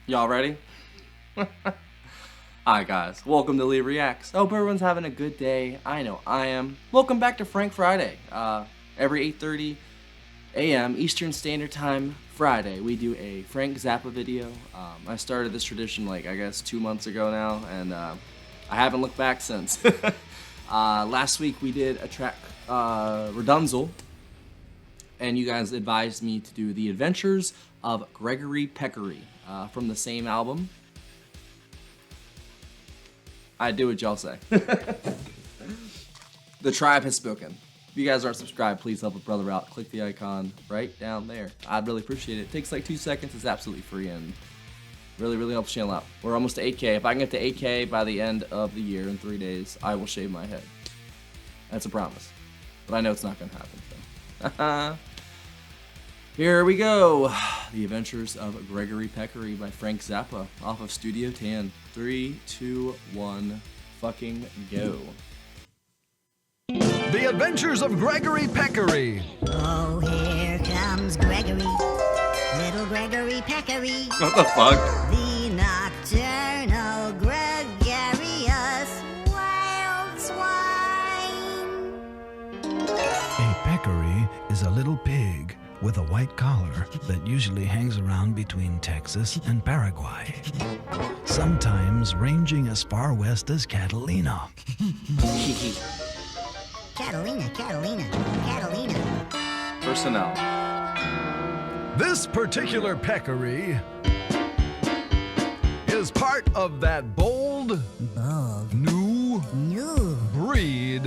Y'all ready? Hi guys, welcome to Lee Reacts. Hope everyone's having a good day. I know I am. Welcome back to Frank Friday. Every 8:30 a.m. Eastern Standard Time Friday, we do a Frank Zappa video. I started this tradition I guess 2 months ago now, and I haven't looked back since. Last week we did a track, Redunzel, and you guys advised me to do The Adventures of Greggery Peccary from the same album. I do what y'all say. The tribe has spoken. If you guys aren't subscribed, please help a brother out. Click the icon right down there. I'd really appreciate it. It takes like 2 seconds. It's absolutely free and really helps the channel out. We're almost to 8K. If I can get to 8K by the end of the year in 3 days, I will shave my head. That's a promise. But I know it's not going to happen. So. Here we go. The Adventures of Greggery Peccary by Frank Zappa off of Studio 10. 3, 2, 1, fucking go. The Adventures of Greggery Peccary. Oh, here comes Greggery, little Greggery Peccary. What the fuck? The nocturnal gregarious wild swine. A peccary is a little pig with a white collar that usually hangs around between Texas and Paraguay, sometimes ranging as far west as Catalina. Catalina. Personnel. This particular peccary is part of that bold, new breed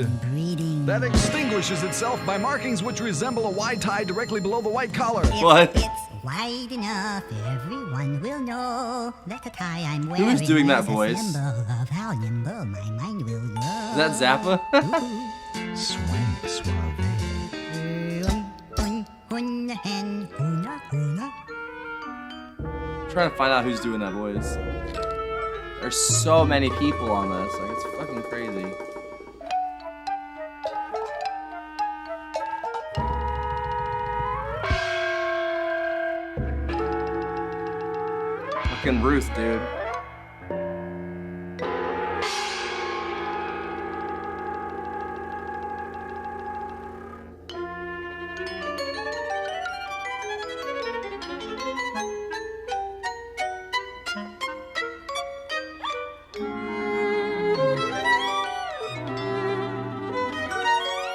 that extinguishes itself by markings which resemble a wide tie directly below the white collar. What? If it's wide enough, everyone will know that the tie I'm wearing Who is doing that is a voice? symbol of how nimble my mind will go. Is that Zappa? Swank suave. Trying to find out who's doing that voice. There's so many people on this. It's fucking crazy. Fucking Ruth, dude.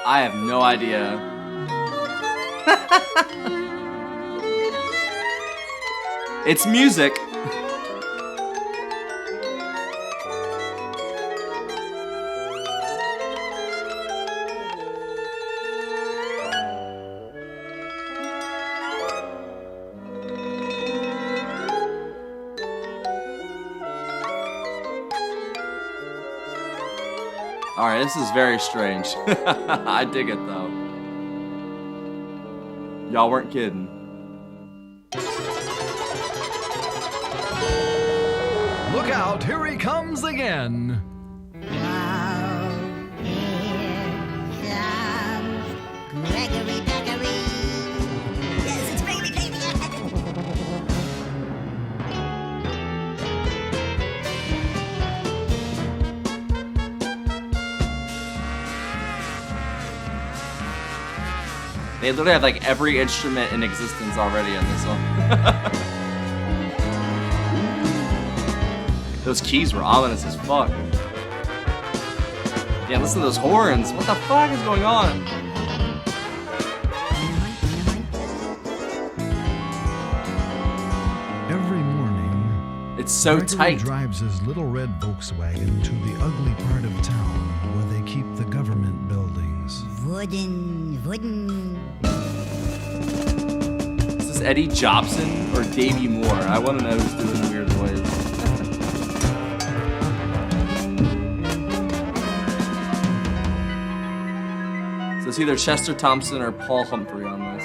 I have no idea. It's music. Alright, this is very strange. I dig it though. Y'all weren't kidding. Look out, here he comes again. Wow, here comes Greggery Peccary. Yes, it's Greggery Peccary. They literally have like every instrument in existence already on this one. Those keys were ominous as fuck. Yeah, listen to those horns. What the fuck is going on? Every morning, It's so Greggery tight. drives his little red Volkswagen to the ugly part of town where they keep the government buildings. Wooden. Is this Eddie Jobson or Davey Moore? I want to know who's doing the weird voice. So it's either Chester Thompson or Paul Humphrey on this.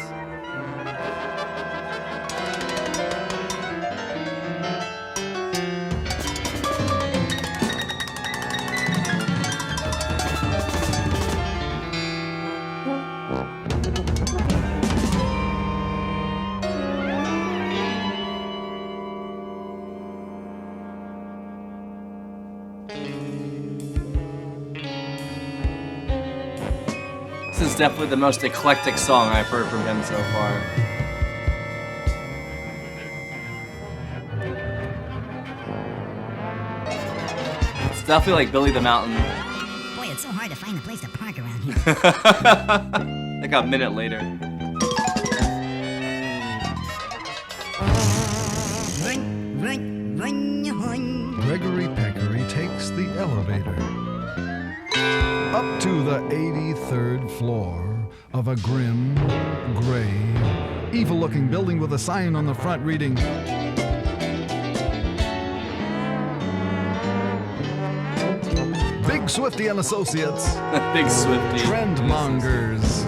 This is definitely the most eclectic song I've heard from him so far. It's definitely like Billy the Mountain. Boy, it's so hard to find a place to park around here. Like a minute later. Greggery Peccary takes the elevator up to the 83rd floor of a grim, gray, evil-looking building with a sign on the front reading, Big Swifty and Associates, Big Swifty. Trendmongers.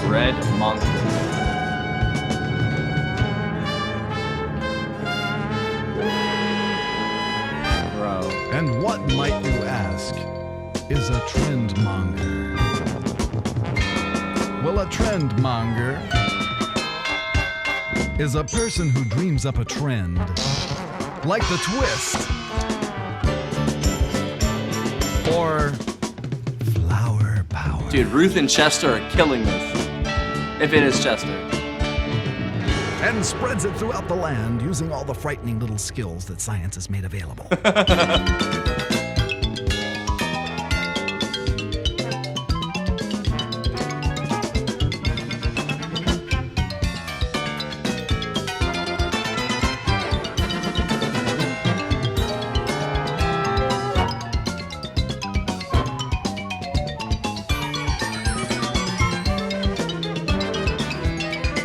Trendmongers. Bro. And what, might you ask, is a trendmonger? Well, a trendmonger is a person who dreams up a trend, like the twist, or flower power. Dude, Ruth and Chester are killing this. If it is Chester. And spreads it throughout the land using all the frightening little skills that science has made available.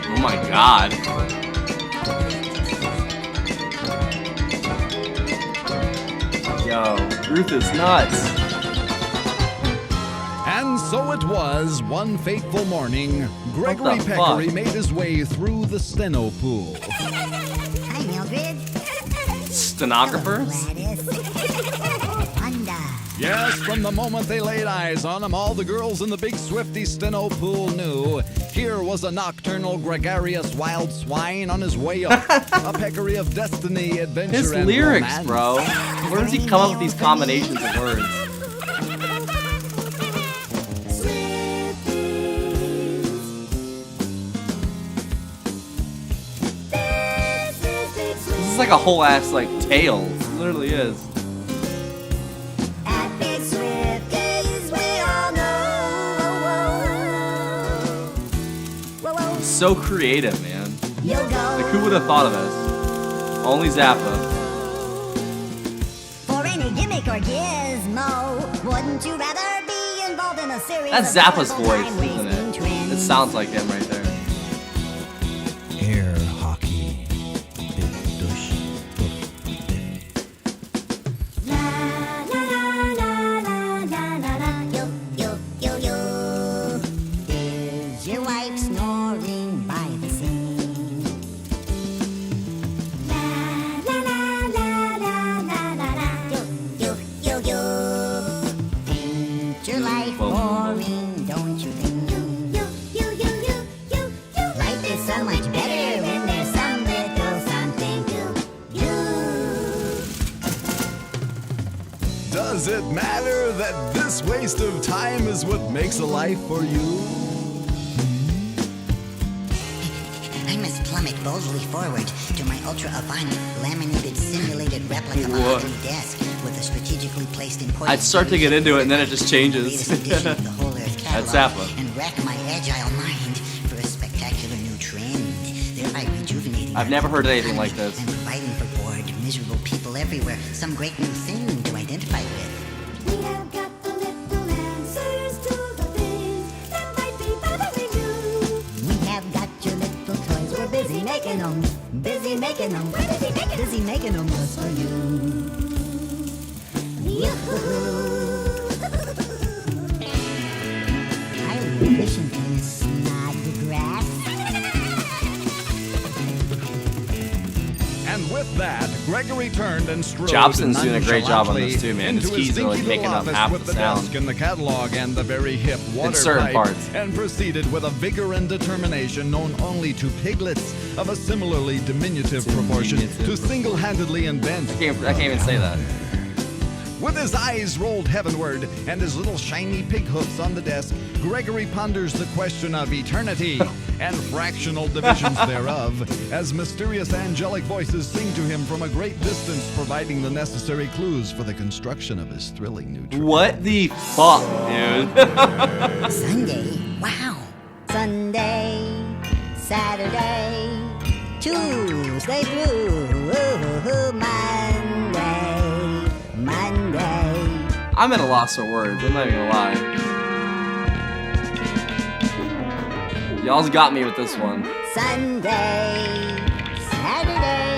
Oh my god. Yo, Ruth is nuts. And so it was, one fateful morning, Greggery the Peccary fuck? made his way through the steno pool. Hi, Mildred. Stenographers? Hello, Gladys. Wanda. Yes, from the moment they laid eyes on him, all the girls in the Big Swifty steno pool knew here was a nocturnal, gregarious wild swine on his way up. A peccary of destiny, adventure, His and lyrics, romance. bro. Where does he come up with these combinations of words? This is like a whole ass like tale. It literally is. At Big Swifties, we all know. Whoa, whoa. So creative, man. You'll go Like who would have thought of this? Only Zappa. for any gimmick or gizmo. Wouldn't you rather be involved in a series That's of Zappa's colorful voice, isn't time-wasting it? trends? It sounds like him right there. Air hockey. Big dush. La la la la la la la la. Yo yo yo yo. Is your wife snoring by the sink? La la la la la la la la. Yo yo yo yo. Ain't your life boring? Don't you think? Life is so much better when there's some little something to do. Does it matter that this waste of time is what makes a life for you? I must plummet boldly forward to my ultra-avant laminated simulated replica What? mahogany desk with a strategically placed important. I'd start to get into it and then it just changes. Latest edition of the whole Earth That's catalog, Zappa. and rack my agile mind for a spectacular new trend, thereby rejuvenating. I've our never heard anything economy like this. And providing for bored, miserable people everywhere some great new thing to identify with. We have got the little answers to the things that might be bothering you. We have got your little toys. We're busy making them. Busy making them. We're busy making 'em. Busy making them just for you. Highly efficient in Snodgrass. And with that, Greggery turned and strode Jobson's doing a great job on this nonchalantly too, man. His into his keys are like dinky little making up office half with the the sound. desk and the catalog and the very hip water certain pipe, parts. and proceeded with a vigor and determination known only to piglets of a similarly diminutive proportion to single-handedly invent I can't even say that. With his eyes rolled heavenward and his little shiny pig hoofs on the desk, Greggery ponders the question of eternity and fractional divisions thereof as mysterious angelic voices sing to him from a great distance, providing the necessary clues for the construction of his thrilling new trip. What the fuck, dude? Sunday, wow. Sunday, Saturday, Tuesday through Monday, Monday. I'm at a loss for words. I'm not even gonna lie. Y'all's got me with this one. Sunday, Saturday.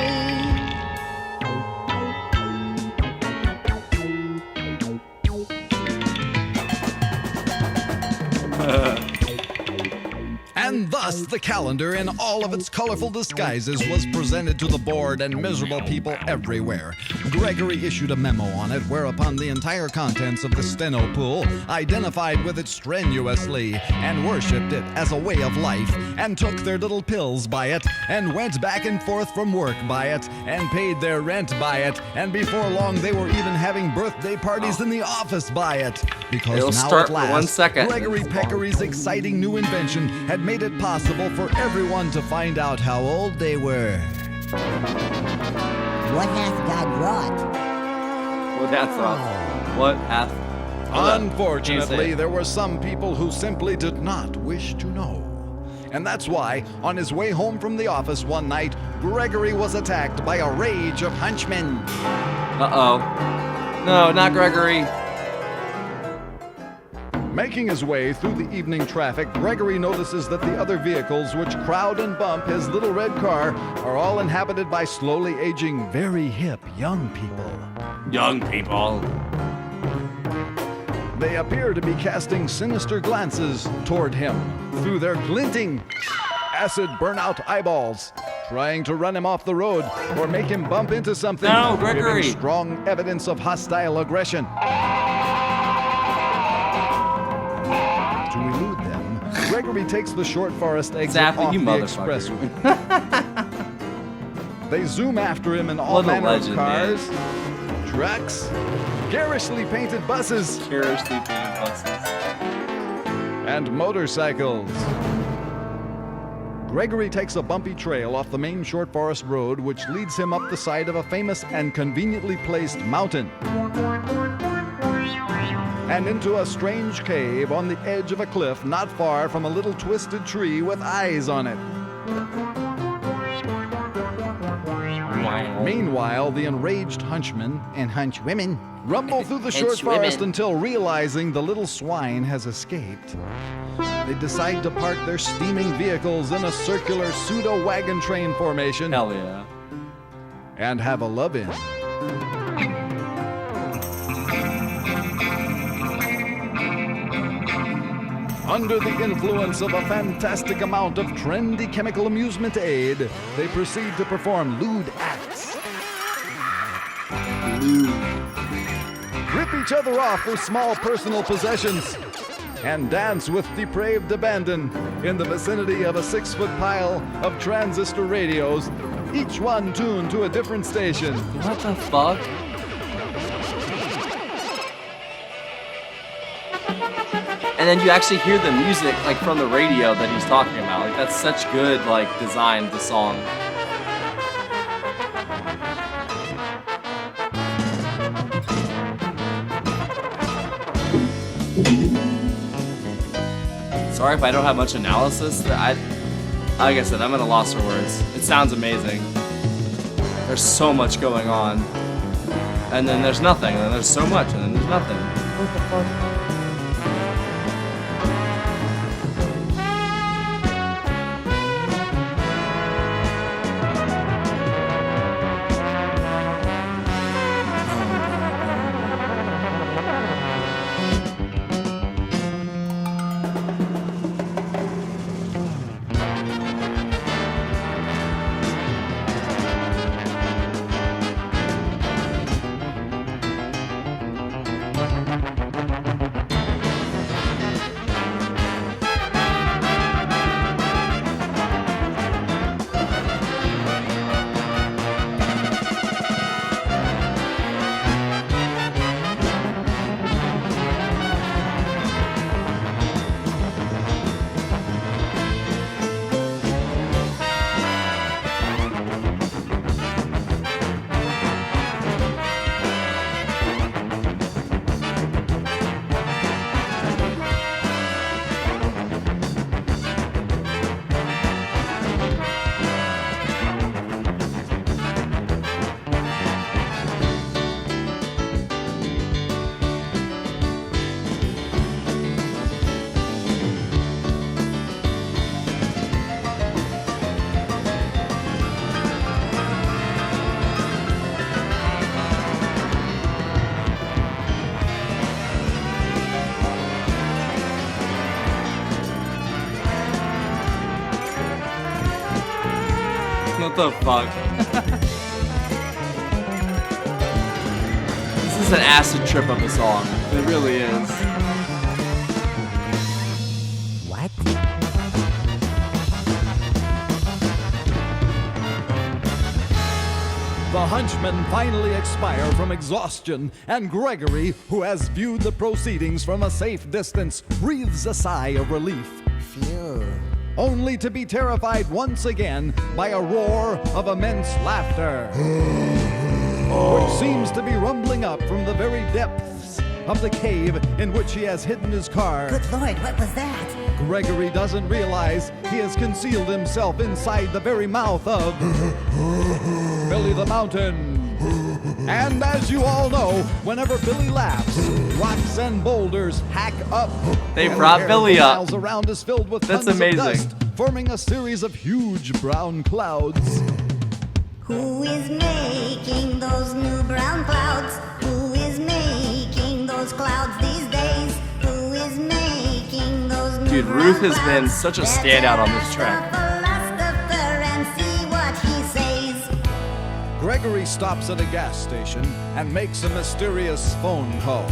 And thus the calendar in all of its colorful disguises was presented to the bored and miserable people everywhere. Greggery issued a memo on it, whereupon the entire contents of the steno pool identified with it strenuously and worshipped it as a way of life and took their little pills by it and went back and forth from work by it and paid their rent by it, and before long they were even having birthday parties in the office by it. Because It'll now start at for last, 1 second. Greggery Peccary's exciting new invention had made it possible for everyone to find out how old they were. What hath God wrought? What hath wrought? What hath? Unfortunately, there were some people who simply did not wish to know. And that's why, on his way home from the office one night, Greggery was attacked by a rage of hunchmen. Uh-oh. No, not Greggery. Making his way through the evening traffic, Greggery notices that the other vehicles which crowd and bump his little red car are all inhabited by slowly aging, very hip young people. Young people. They appear to be casting sinister glances toward him through their glinting, acid burnout eyeballs, trying to run him off the road or make him bump into something, No, Greggery. giving strong evidence of hostile aggression. To elude them, Greggery takes the short forest exit Zappa, off you the motherfucker. expressway. They zoom after him in all What a manner legend, of cars, trucks, garishly painted buses, Curiously painted buses. and motorcycles. Greggery takes a bumpy trail off the main short forest road, which leads him up the side of a famous and conveniently placed mountain, and into a strange cave on the edge of a cliff not far from a little twisted tree with eyes on it. Meanwhile, the enraged hunchmen and hunchwomen rumble through the short forest until, realizing the little swine has escaped, they decide to park their steaming vehicles in a circular pseudo-wagon train formation Hell yeah. and have a love-in. Under the influence of a fantastic amount of trendy chemical amusement aid, they proceed to perform lewd acts. Rip each other off for small personal possessions, and dance with depraved abandon in the vicinity of a 6-foot pile of transistor radios, each one tuned to a different station. What the fuck? And then you actually hear the music like from the radio that he's talking about. Like that's such good like design of the song. Sorry if I don't have much analysis. Like I said, I'm at a loss for words. It sounds amazing. There's so much going on. And then there's nothing, and then there's so much, and then there's nothing. What the fuck? the fuck? This is an acid trip of a song. It really is. What? The hunchmen finally expire from exhaustion, and Greggery, who has viewed the proceedings from a safe distance, breathes a sigh of relief, Phew. only to be terrified once again by a roar of immense laughter, which seems to be rumbling up from the very depths of the cave in which he has hidden his car. Good Lord, what was that? Greggery doesn't realize he has concealed himself inside the very mouth of Billy the Mountain. And as you all know, whenever Billy laughs, rocks and boulders hack up. They And the brought air Billy for up. miles around is filled with That's tons amazing. of dust, forming a series of huge brown clouds. Who is making those new brown clouds? Who is making those clouds these days? Who is making those new Dude, brown Ruth has been clouds? such a Let's standout on this ask track. the philosopher and see what he says. Greggery stops at a gas station and makes a mysterious phone call.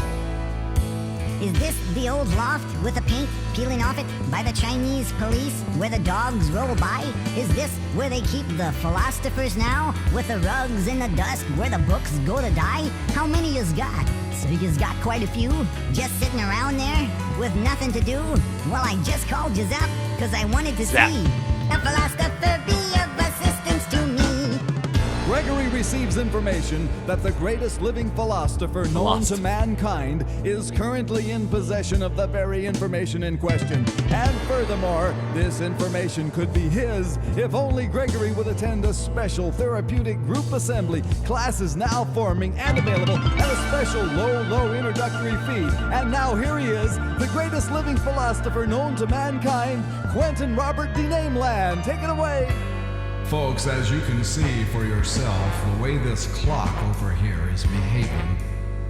Is this the old loft with the paint peeling off it by the Chinese police where the dogs roll by? Is this where they keep the philosophers now? With the rugs in the dust where the books go to die? How many yous got? So yous got quite a few? Just sitting around there with nothing to do? Well, I just called yous up because I wanted to Zap. see a philosopher be of assistance to me. Greggery receives information that the greatest living philosopher known to mankind is currently in possession of the very information in question. And furthermore, this information could be his if only Greggery would attend a special therapeutic group assembly. Classes now forming and available at a special low introductory fee. And now here he is, the greatest living philosopher known to mankind, Quentin Robert D. Nameland. Take it away. Folks, as you can see for yourself, the way this clock over here is behaving,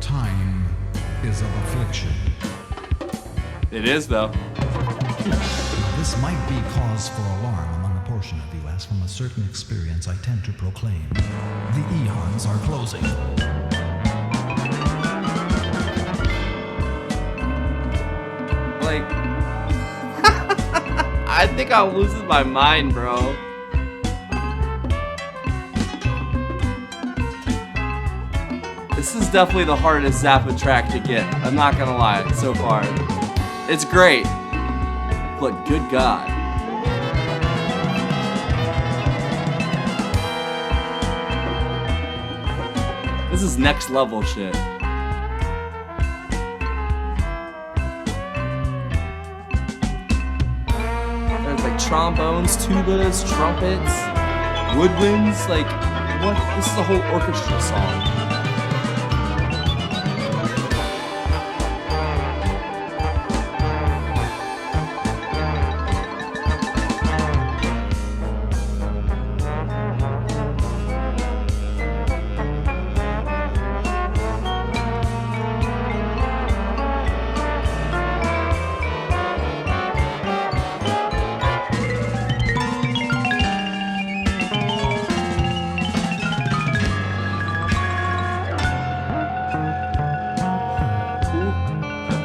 time is of affliction. It is, though. This might be cause for alarm among a portion of you, as from a certain experience I tend to proclaim. The eons are closing. Like, I think I'm losing my mind, bro. This is definitely the hardest Zappa track to get. I'm not gonna lie, so far. It's great, but good God. This is next level shit. There's like trombones, tubas, trumpets, woodwinds, like what? This is a whole orchestra song.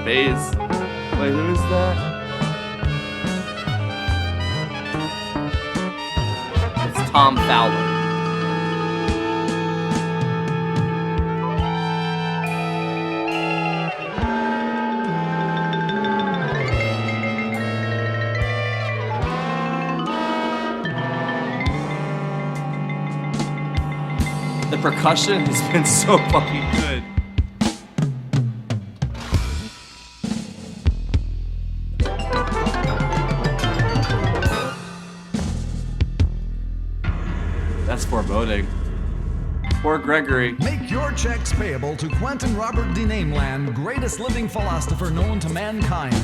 Bass. Wait, who is that? It's Tom Fowler. The percussion has been so fucking good. That's foreboding. Poor Greggery. Make your checks payable to Quentin Robert D. Nameland, greatest living philosopher known to mankind.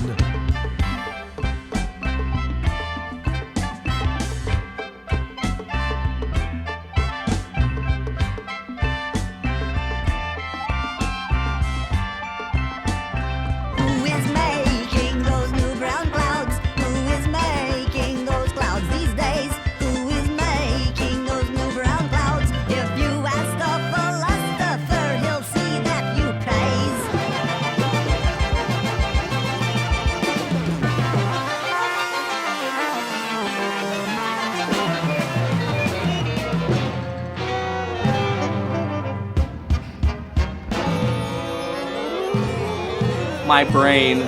Who is making those new brown clouds? Who is making those clouds these days? Who is making those new my brain.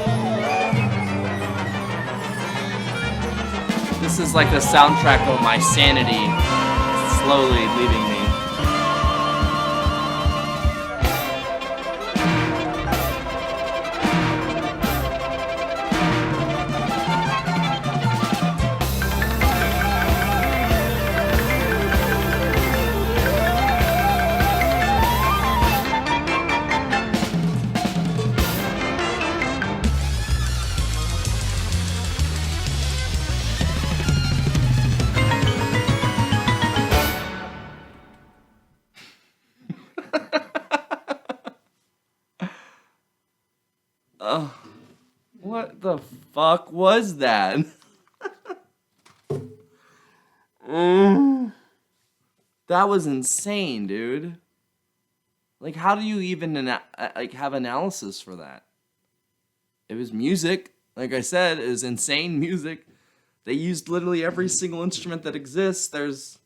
This is like the soundtrack of my sanity slowly leaving me. What the fuck was that? That was insane, dude. Like, how do you even have analysis for that? It was music. Like I said, it was insane music. They used literally every single instrument that exists. There's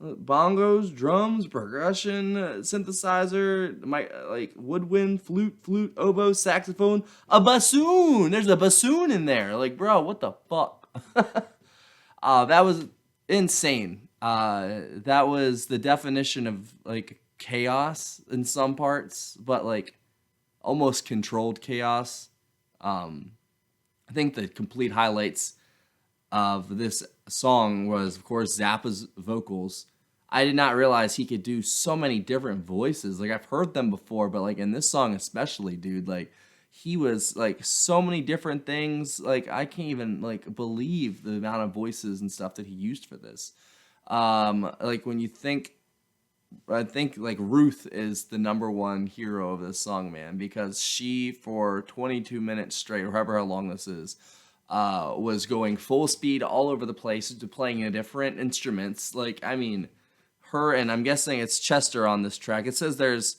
bongos, drums, percussion, synthesizer, like woodwind, flute, oboe, saxophone, a bassoon. There's a bassoon in there. Like, bro, what the fuck? That was insane. That was the definition of like chaos in some parts, but like almost controlled chaos. I think the complete highlights of this song was, of course, Zappa's vocals. I did not realize he could do so many different voices. Like, I've heard them before, but like in this song especially, dude, like he was like so many different things. Like, I can't even like believe the amount of voices and stuff that he used for this. Like when you think, I think like Ruth is the number one hero of this song, man, because she for 22 minutes straight, or however how long this is, was going full speed all over the place, playing different instruments. Like, I mean, her, and I'm guessing it's Chester on this track. It says there's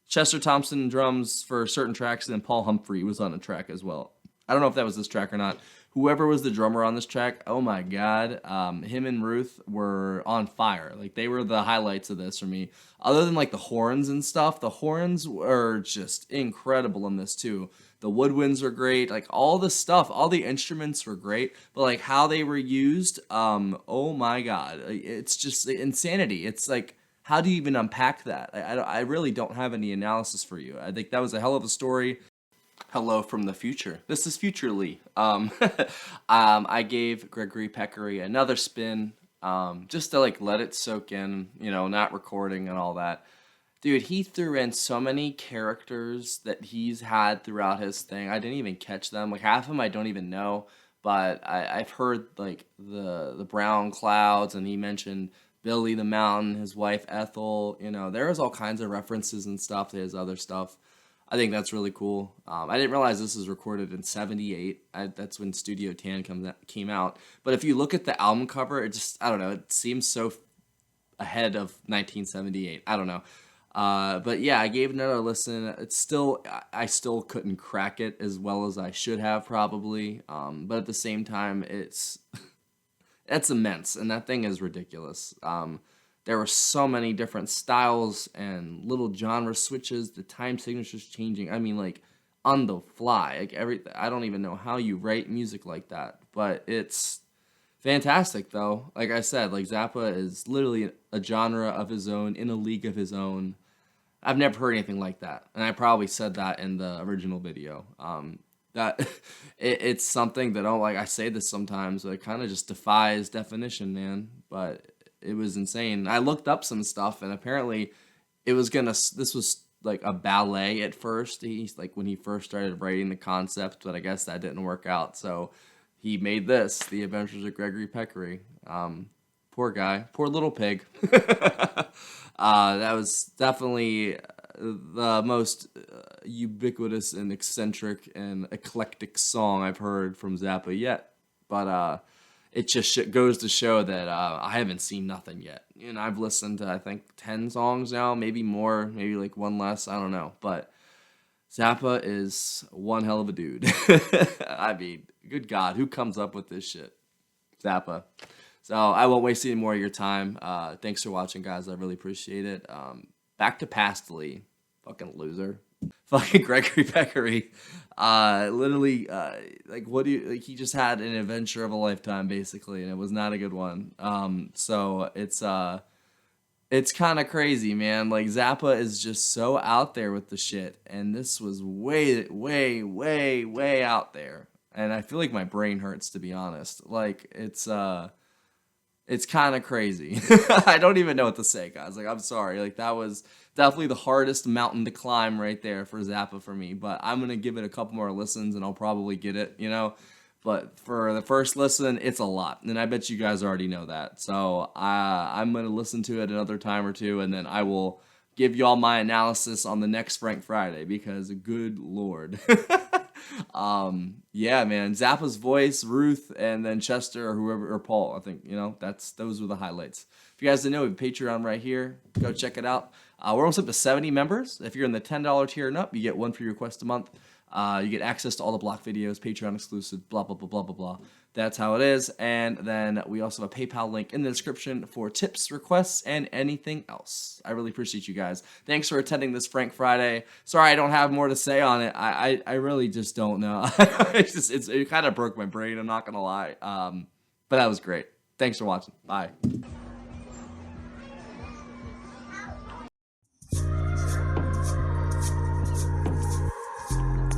Chester Thompson drums for certain tracks, and then Paul Humphrey was on a track as well. I don't know if that was this track or not. Whoever was the drummer on this track, oh my god, him and Ruth were on fire. Like, they were the highlights of this for me. Other than like the horns and stuff, the horns were just incredible in this too. The woodwinds were great. Like, all the stuff, all the instruments were great. But like how they were used, oh my god, it's just insanity. It's like, how do you even unpack that? I really don't have any analysis for you. I think that was a hell of a story. Hello from the future. This is Future Lee. I gave Greggery Peccary another spin, just to like let it soak in, you know, not recording and all that. Dude, he threw in so many characters that he's had throughout his thing. I didn't even catch them. Like, half of them I don't even know, but I've heard like the brown clouds, and he mentioned Billy the Mountain, his wife Ethel. You know, there was all kinds of references and stuff to his other stuff. I think that's really cool. I didn't realize this was recorded in '78. That's when Studio Tan came out. But if you look at the album cover, it just, I don't know, it seems so ahead of 1978. I don't know. But yeah, I gave it another listen. It's still, I still couldn't crack it as well as I should have probably. But at the same time, it's immense, and that thing is ridiculous. There were so many different styles and little genre switches, the time signatures changing. I mean, like, on the fly. Like, I don't even know how you write music like that. But it's fantastic, though. Like I said, like, Zappa is literally a genre of his own, in a league of his own. I've never heard anything like that. And I probably said that in the original video. That it's something that, I say this sometimes, but it kind of just defies definition, man. But it was insane. I looked up some stuff, and apparently this was like a ballet at first. He's like, when he first started writing the concept, but I guess that didn't work out. So he made this, The Adventures of Greggery Peccary. Poor guy, poor little pig. That was definitely the most ubiquitous and eccentric and eclectic song I've heard from Zappa yet. But it just goes to show that I haven't seen nothing yet. And I've listened to, I think, 10 songs now, maybe more, maybe like one less, I don't know. But Zappa is one hell of a dude. I mean, good God, who comes up with this shit? Zappa. So I won't waste any more of your time. Thanks for watching, guys. I really appreciate it. Back to Pastily Fucking loser. Fucking Greggery Peccary. Literally, like, what do you, like, he just had an adventure of a lifetime, basically, and it was not a good one. So it's kind of crazy, man. Like, Zappa is just so out there with the shit, and this was way, way, way, way out there. And I feel like my brain hurts, to be honest. Like, it's kind of crazy. I don't even know what to say, guys. Like, I'm sorry. Like, that was definitely the hardest mountain to climb right there for Zappa for me. But I'm going to give it a couple more listens, and I'll probably get it, you know? But for the first listen, it's a lot. And I bet you guys already know that. So I'm going to listen to it another time or two, and then I will give y'all my analysis on the next Frank Friday, because good Lord. Yeah, man, Zappa's voice, Ruth, and then Chester or whoever, or Paul, I think, you know, those were the highlights. If you guys didn't know, we have Patreon right here. Go check it out. We're almost up to 70 members. If you're in the $10 tier and up, you get one free request a month. You get access to all the block videos, Patreon exclusive, blah, blah, blah, blah, blah, blah. That's how it is. And then we also have a PayPal link in the description for tips, requests, and anything else. I really appreciate you guys. Thanks for attending this Frank Friday. Sorry I don't have more to say on it. I really just don't know. It kind of broke my brain, I'm not going to lie. But that was great. Thanks for watching. Bye.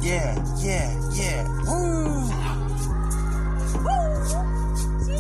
Yeah, yeah, yeah. Woo!